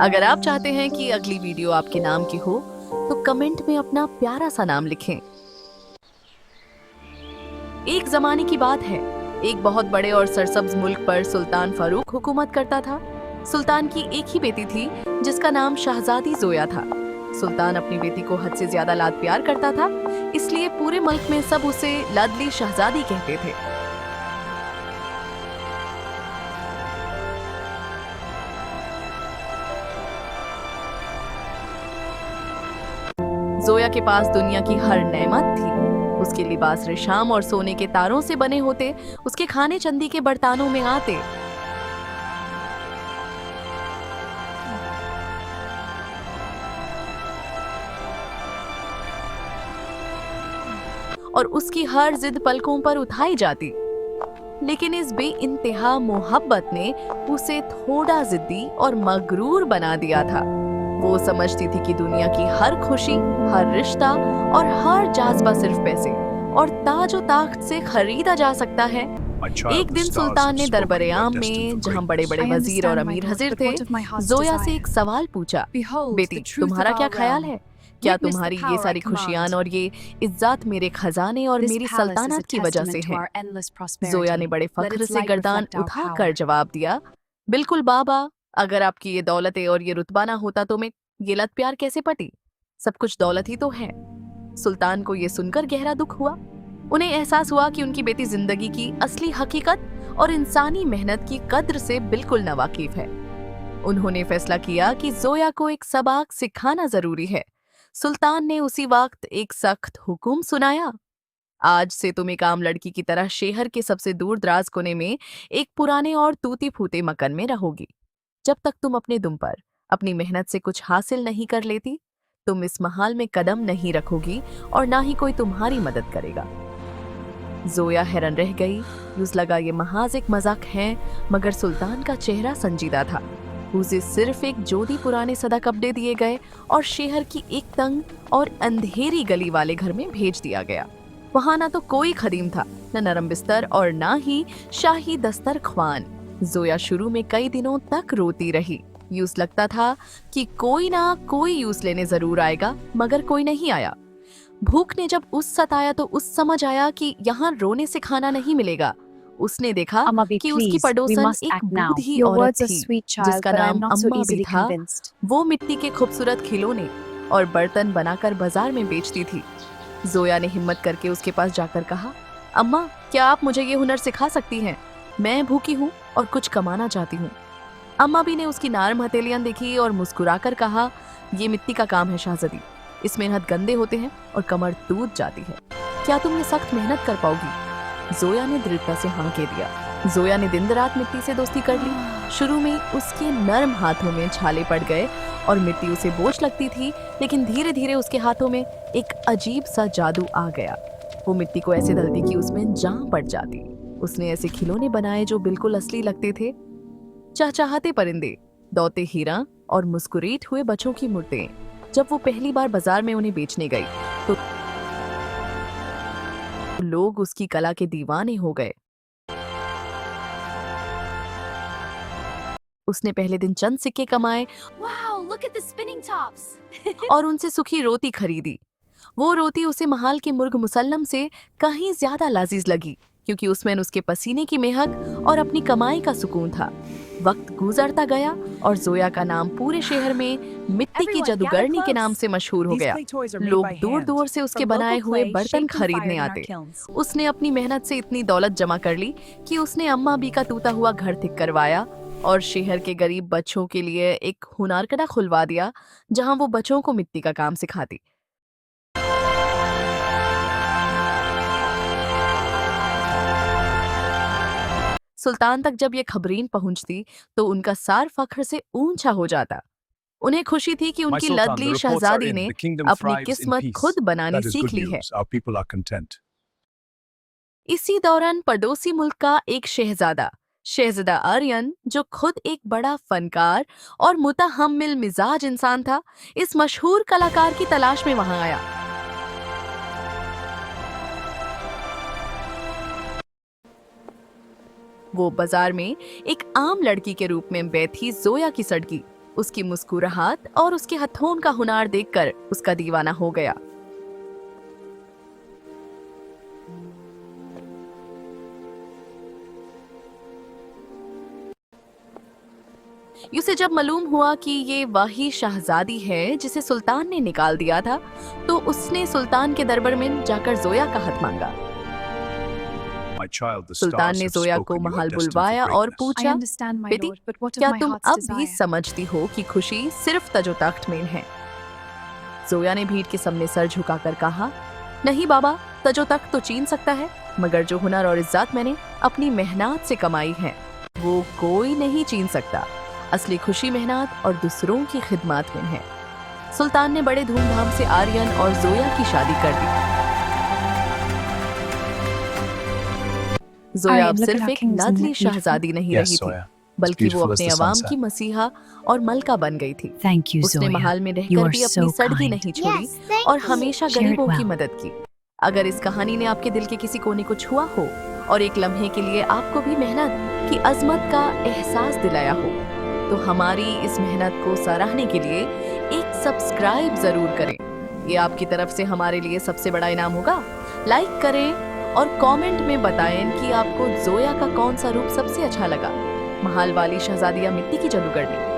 अगर आप चाहते हैं कि अगली वीडियो आपके नाम की हो, तो कमेंट में अपना प्यारा सा नाम लिखें। एक जमाने की बात है, एक बहुत बड़े और सरसब्ज मुल्क पर सुल्तान फारूक हुकूमत करता था। सुल्तान की एक ही बेटी थी जिसका नाम शहजादी जोया था। सुल्तान अपनी बेटी को हद से ज्यादा लाड प्यार करता था, इसलिए पूरे मुल्क में सब उसे लाडली शहजादी कहते थे। जोया के पास दुनिया की हर नेमत थी। उसके लिबास रेशम और सोने के तारों से बने होते, उसके खाने चांदी के बर्तनों में आते। और उसकी हर जिद पलकों पर उठाई जाती। लेकिन इस बेइंतहा मोहब्बत ने उसे थोड़ा जिद्दी और मगरूर बना दिया था। वो समझती थी कि दुनिया की हर खुशी, हर रिश्ता और हर जाज़्बा सिर्फ पैसे और ताज और ताख्त से खरीदा जा सकता है। एक दिन सुल्तान ने दरबारे आम में, जहां बड़े-बड़े वजीर और अमीर हाजिर थे, जोया से एक सवाल पूछा। बेटी, तुम्हारा क्या ख्याल है? क्या तुम्हारी ये सारी खुशियां और ये इज्जत मेरे खजाने और मेरी सल्तनत की वजह से है? जोया ने बड़े फख्र से गर्दान उठाकर जवाब दिया, बिल्कुल बाबा, अगर आपकी ये दौलतें और ये रुतबा ना होता तो मैं ये लत प्यार कैसे पटी? सब कुछ दौलत ही तो है। सुल्तान को ये सुनकर गहरा दुख हुआ। उन्हें एहसास हुआ कि उनकी बेटी जिंदगी की असली हकीकत और इंसानी मेहनत की कद्र से बिल्कुल नावाकिफ है। उन्होंने फैसला किया कि जोया को एक सबक सिखाना जरूरी है। सुल्तान ने उसी वक्त एक सख्त हुक्म सुनाया, आज से तुम एक आम लड़की की तरह शहर के सबसे दूर दराज कोने में एक पुराने और टूटे फूटे मकान में रहोगी। जब तक तुम अपने दुम पर अपनी मेहनत से कुछ हासिल नहीं कर लेती, तुम इस महल में कदम नहीं रखोगी और ना ही कोई तुम्हारी मदद करेगा। जोया हैरान रह गई। यूं लगा ये महाज एक मजाक है, मगर सुल्तान का चेहरा संजीदा था। उसे सिर्फ एक जोड़ी पुराने सदा कपड़े दिए गए और शहर की एक तंग और अंधेरी गली वाले घर में भेज दिया गया। वहां ना तो कोई खदीम था, न नरम बिस्तर और ना ही शाही दस्तरख्वान। जोया शुरू में कई दिनों तक रोती रही। यूं लगता था कि कोई ना कोई यूस लेने जरूर आएगा, मगर कोई नहीं आया। भूख ने जब उस सताया तो उस समझ आया कि यहाँ रोने से खाना नहीं मिलेगा। उसने देखा कि उसकी पड़ोसन एक बूढ़ी औरत थी जिसका नाम अम्मा भी था। वो मिट्टी के खूबसूरत खिलौने और बर्तन बनाकर बाजार में बेचती थी। जोया ने हिम्मत करके उसके पास जाकर कहा, अम्मा, क्या आप मुझे ये हुनर सिखा सकती हैं? मैं भूखी हूँ और कुछ कमाना चाहती हूँ। अम्मा भी ने उसकी नार्म हथेलियां देखी और मुस्कुराकर कहा, ये मिट्टी का काम है शाहज़ादी, इसमें हाथ गंदे होते हैं और कमर टूट जाती है। क्या तुम ये सख्त मेहनत कर पाओगी? जोया ने दृढ़ता से हाँ कह दिया। जोया ने दिन रात मिट्टी से दोस्ती कर ली। शुरू में उसके नर्म हाथों में छाले पड़ गए और मिट्टी उसे बोझ लगती थी, लेकिन धीरे धीरे उसके हाथों में एक अजीब सा जादू आ गया। वो मिट्टी को ऐसे धलती कि उसमें जान पड़ जाती। उसने ऐसे खिलौने बनाए जो बिल्कुल असली लगते थे। चहचहाते परिंदे, दौते हिरण और मुस्कुराते हुए बच्चों की मूर्तें। जब वो पहली बार बाजार में उन्हें बेचने गई तो लोग उसकी कला के दीवाने हो गए। उसने पहले दिन चंद सिक्के कमाए और उनसे सूखी रोटी खरीदी। वो रोटी उसे महाल के मुर्ग मुसल्लम से कहीं ज्यादा लजीज लगी, क्योंकि उसमें उसके पसीने की महक और अपनी कमाई का सुकून था। वक्त गुजरता गया और जोया का नाम पूरे शहर में मिट्टी की जादूगरनी के नाम से मशहूर हो गया। लोग दूर दूर से उसके बनाए हुए बर्तन खरीदने आते। उसने अपनी मेहनत से इतनी दौलत जमा कर ली कि उसने अम्मा बी का टूटा हुआ घर ठीक करवाया और शहर के गरीब बच्चों के लिए एक हुनरकड़ा खुलवा दिया, जहां वो बच्चों को मिट्टी का काम सिखाती। सुल्तान तक जब ये खबरीन पहुंचती तो उनका सार फख्र से ऊंचा हो जाता। उन्हें खुशी थी कि उनकी लदली शहजादी ने अपनी किस्मत खुद बनानी सीख ली है। इसी दौरान पड़ोसी मुल्क का एक शहजादा आर्यन, जो खुद एक बड़ा फनकार और मुतहम्मिल मिजाज इंसान था, इस मशहूर कलाकार की तलाश में वहां आया। वो बाजार में एक आम लड़की के रूप में बैठी जोया की सड़की। उसकी मुस्कुराहट और उसके हथौन का हुनर देखकर उसका दीवाना हो गया। उसे जब मालूम हुआ कि ये वही शहजादी है जिसे सुल्तान ने निकाल दिया था, तो उसने सुल्तान के दरबार में जाकर जोया का हाथ मांगा। सुल्तान ने जोया को महल बुलवाया और पूछा, बेटी, क्या तुम अब भी समझती हो कि खुशी सिर्फ तजो तख्त में है? जोया ने भीड़ के सामने सर झुकाकर कहा, नहीं बाबा, तजो तख्त तो छीन सकता है, मगर जो हुनर और इज्जत मैंने अपनी मेहनत से कमाई है वो कोई नहीं छीन सकता। असली खुशी मेहनत और दूसरों की खिदमत में है। सुल्तान ने बड़े धूमधाम से आर्यन और जोया की शादी कर दी। जोया अब सिर्फ एक लाडली शहजादी नहीं रही थी, बल्कि वो अपने अवाम की मसीहा और मलका बन गई थी। उसने महल में रहकर भी अपनी सड़की नहीं छोड़ी और हमेशा गरीबों की मदद की। अगर इस कहानी ने आपके दिल के किसी कोने को छुआ हो और एक लम्हे के लिए आपको भी मेहनत की अजमत का एहसास दिलाया हो, तो हमारी इस मेहनत को सराहने के लिए एक सब्सक्राइब जरूर करें। ये आपकी तरफ से हमारे लिए सबसे बड़ा इनाम होगा। लाइक करें और कमेंट में बताएं कि आपको जोया का कौन सा रूप सबसे अच्छा लगा, महल वाली शहजादी या मिट्टी की जादूगरनी।